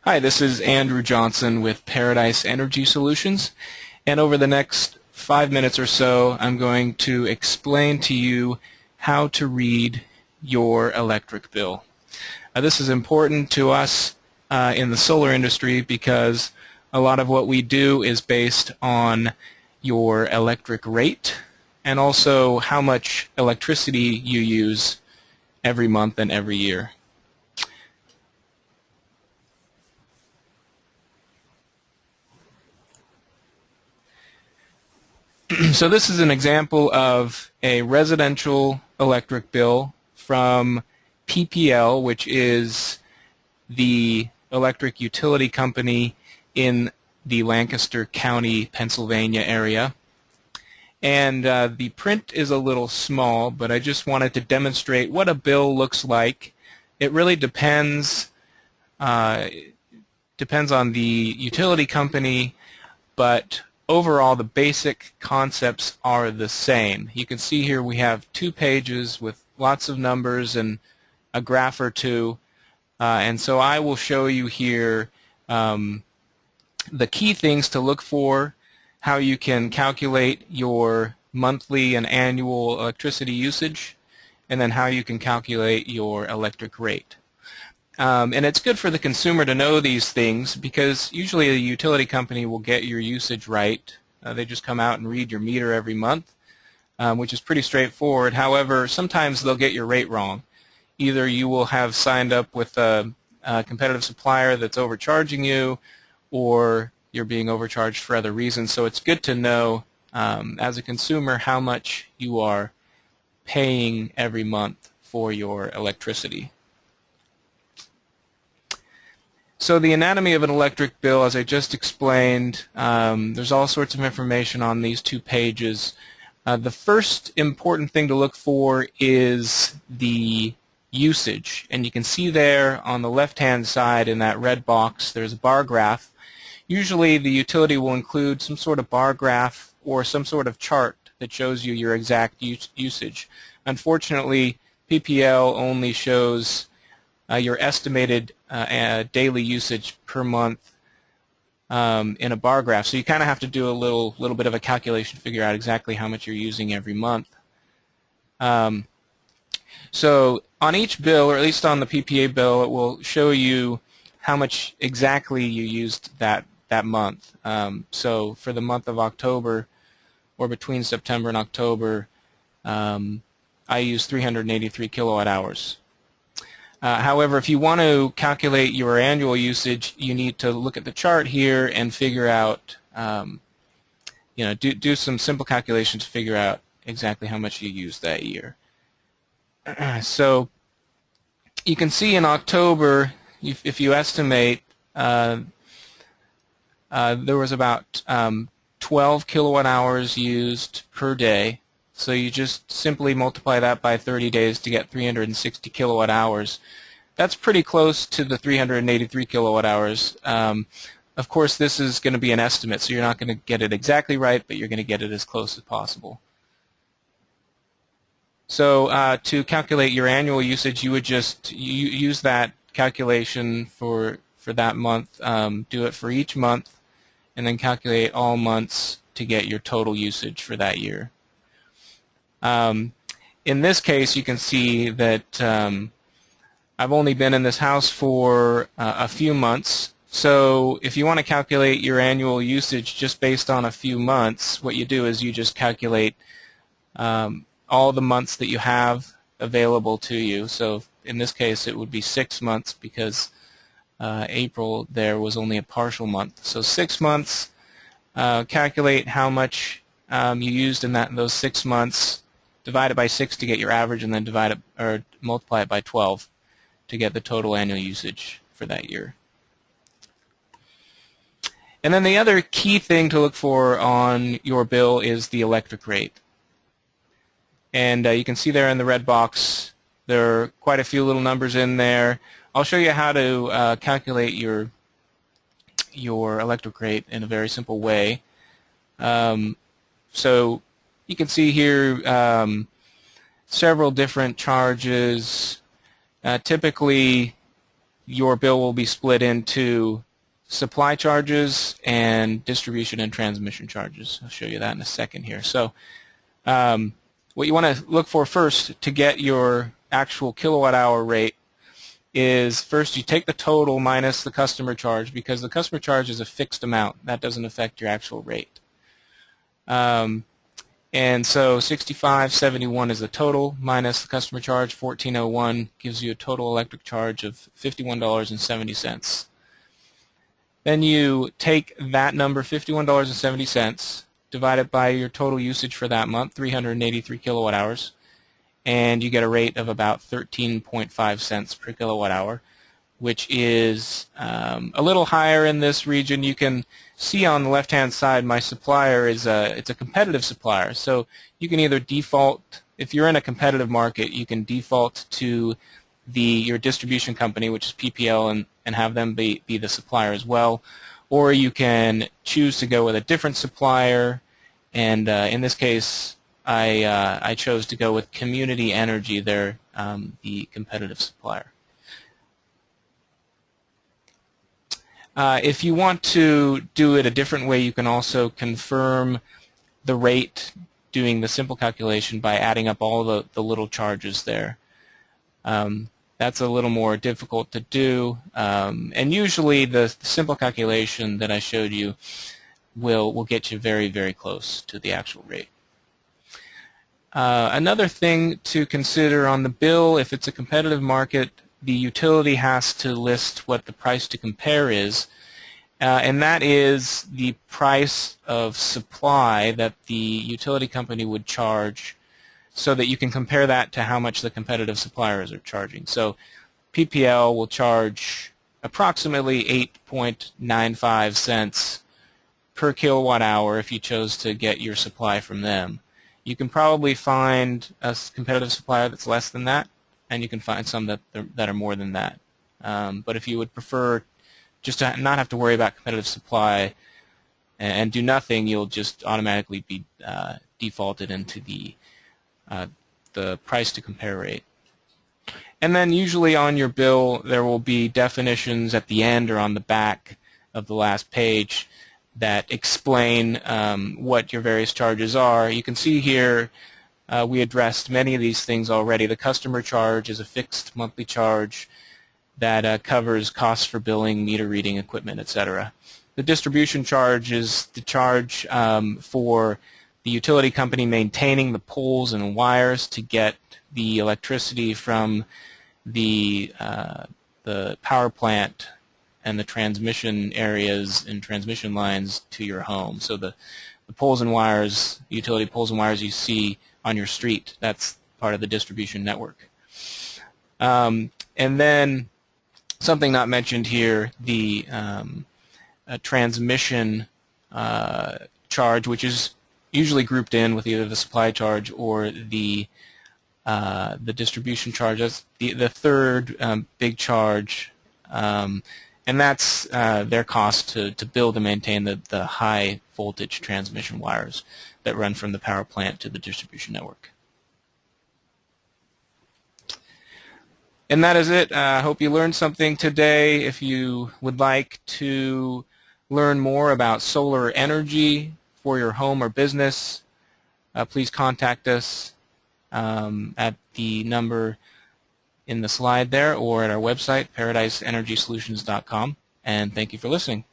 Hi, this is Andrew Johnson with Paradise Energy Solutions, and over the next 5 minutes or so I'm going to explain to you how to read your electric bill. This is important to us in the solar industry because a lot of what we do is based on your electric rate and also how much electricity you use every month and every year. So this is an example of a residential electric bill from PPL, which is the electric utility company in the Lancaster County, Pennsylvania area. And the print is a little small, but I just wanted to demonstrate what a bill looks like. It really depends on the utility company, but overall the basic concepts are the same. You can see here we have 2 pages with lots of numbers and a graph or two, and so I will show you here the key things to look for, how you can calculate your monthly and annual electricity usage, and then how you can calculate your electric rate. And it's good for the consumer to know these things because usually a utility company will get your usage right. They just come out and read your meter every month, which is pretty straightforward. However, sometimes they'll get your rate wrong. Either you will have signed up with a competitive supplier that's overcharging you, or you're being overcharged for other reasons. So it's good to know as a consumer how much you are paying every month for your electricity. So the anatomy of an electric bill, as I just explained, there's all sorts of information on these 2 pages. The first important thing to look for is the usage, and you can see there on the left-hand side in that red box there's a bar graph. Usually the utility will include some sort of bar graph or some sort of chart that shows you your exact usage. Unfortunately, PPL only shows your estimated daily usage per month in a bar graph. So you kind of have to do a little bit of a calculation to figure out exactly how much you're using every month. So on each bill, or at least on the PPA bill, it will show you how much exactly you used that month. So for the month of October, or between September and October, I used 383 kilowatt hours. However, if you want to calculate your annual usage, you need to look at the chart here and figure out, do some simple calculations to figure out exactly how much you used that year. So you can see in October, if you estimate, there was about 12 kilowatt hours used per day. So you just simply multiply that by 30 days to get 360 kilowatt hours. That's pretty close to the 383 kilowatt hours. Of course, this is going to be an estimate, so you're not going to get it exactly right, but you're going to get it as close as possible. So to calculate your annual usage, you would just use that calculation for that month, do it for each month, and then calculate all months to get your total usage for that year. In this case, you can see that I've only been in this house for a few months. So if you want to calculate your annual usage just based on a few months, what you do is you just calculate all the months that you have available to you. So in this case, it would be 6 months because April there was only a partial month. So 6 months, calculate how much you used in those 6 months. Divide it by 6 to get your average, and then divide it or multiply it by 12 to get the total annual usage for that year. And then the other key thing to look for on your bill is the electric rate. And you can see there in the red box there are quite a few little numbers in there. I'll show you how to calculate your electric rate in a very simple way. So you can see here several different charges. Typically your bill will be split into supply charges and distribution and transmission charges. I'll show you that in a second here. So what you want to look for first to get your actual kilowatt hour rate is first you take the total minus the customer charge, because the customer charge is a fixed amount. That doesn't affect your actual rate. And so 65.71 is the total minus the customer charge. 1401 gives you a total electric charge of $51.70. Then you take that number, $51.70, divide it by your total usage for that month, 383 kilowatt hours, and you get a rate of about 13.5 cents per kilowatt hour, which is a little higher in this region. You can see on the left-hand side my supplier is it's a competitive supplier. So you can either default, if you're in a competitive market, you can default to your distribution company, which is PPL, and have them be the supplier as well. Or you can choose to go with a different supplier, and in this case I chose to go with Community Energy. They're the competitive supplier. If you want to do it a different way, you can also confirm the rate doing the simple calculation by adding up all the little charges there. That's a little more difficult to do, and usually the simple calculation that I showed you will get you very, very close to the actual rate. Another thing to consider on the bill, if it's a competitive market, the utility has to list what the price to compare is, and that is the price of supply that the utility company would charge, so that you can compare that to how much the competitive suppliers are charging. So PPL will charge approximately 8.95 cents per kilowatt hour if you chose to get your supply from them. You can probably find a competitive supplier that's less than that, and you can find some that are more than that. But if you would prefer just to not have to worry about competitive supply and do nothing, you'll just automatically be defaulted into the price to compare rate. And then usually on your bill there will be definitions at the end or on the back of the last page that explain what your various charges are. You can see here we addressed many of these things already. The customer charge is a fixed monthly charge that covers costs for billing, meter reading, equipment, etc. The distribution charge is the charge for the utility company maintaining the poles and wires to get the electricity from the power plant and the transmission areas and transmission lines to your home. So the poles and wires, utility poles and wires you see on your street, that's part of the distribution network. And then something not mentioned here, the transmission charge, which is usually grouped in with either the supply charge or the distribution charge. That's the third big charge, and that's their cost to build and maintain the high voltage transmission wires that run from the power plant to the distribution network. And that is it. I hope you learned something today. If you would like to learn more about solar energy for your home or business, please contact us at the number in the slide there or at our website, paradiseenergysolutions.com. And thank you for listening.